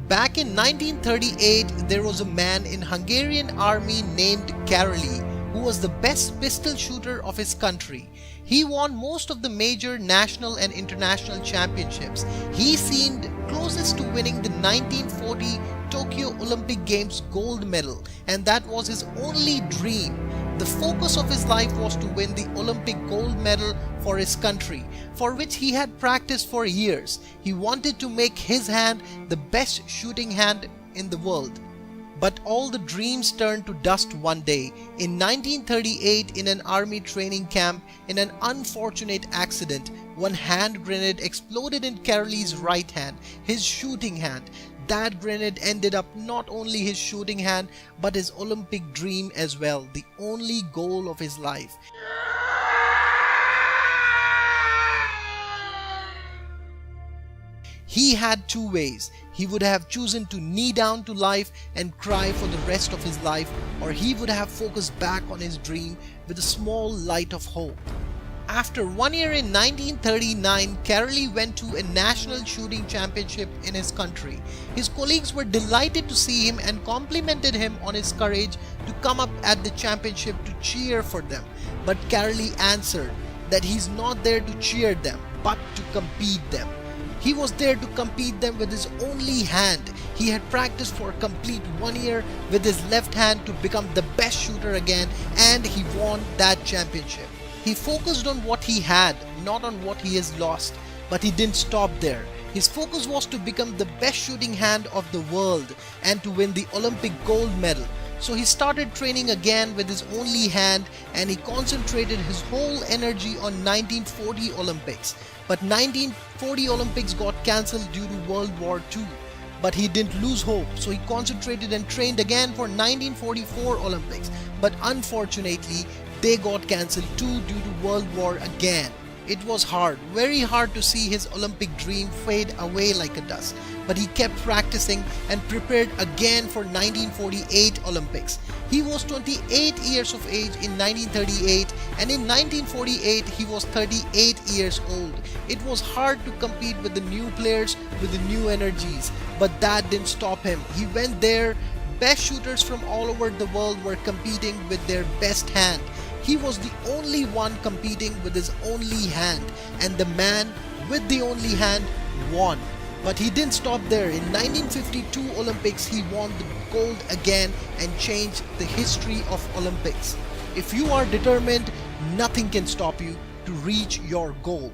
Back in 1938, there was a man in Hungarian army named Karoli who was the best pistol shooter of his country. He won most of the major national and international championships. He seemed closest to winning the 1940 Tokyo Olympic Games gold medal, and that was his only dream. The focus of his life was to win the Olympic gold medal for his country, for which he had practiced for years. He wanted to make his hand the best shooting hand in the world. But all the dreams turned to dust one day. In 1938, in an army training camp, in an unfortunate accident, one hand grenade exploded in Karoli's right hand, his shooting hand. That grenade ended up not only his shooting hand, but his Olympic dream as well, the only goal of his life. He had two ways. He would have chosen to knee down to life and cry for the rest of his life, or he would have focused back on his dream with a small light of hope. After 1 year in 1939, Karoli went to a national shooting championship in his country. His colleagues were delighted to see him and complimented him on his courage to come up at the championship to cheer for them. But Karoli answered that he's not there to cheer them, but to compete them. He was there to compete them with his only hand. He had practiced for a complete 1 year with his left hand to become the best shooter again, and he won that championship. He focused on what he had, not on what he has lost. But he didn't stop there. His focus was to become the best shooting hand of the world and to win the Olympic gold medal. So he started training again with his only hand, and he concentrated his whole energy on 1940 Olympics. But 1940 Olympics got cancelled due to World War II. But he didn't lose hope, so he concentrated and trained again for 1944 Olympics. But unfortunately, they got cancelled too due to World War again. It was hard, very hard to see his Olympic dream fade away like a dust. But he kept practicing and prepared again for 1948 Olympics. He was 28 years of age in 1938, and in 1948 he was 38 years old. It was hard to compete with the new players with the new energies, but that didn't stop him. He went there. Best shooters from all over the world were competing with their best hand. He was the only one competing with his only hand, and the man with the only hand won. But he didn't stop there. In 1952 Olympics, he won the gold again and changed the history of Olympics. If you are determined, nothing can stop you to reach your goal.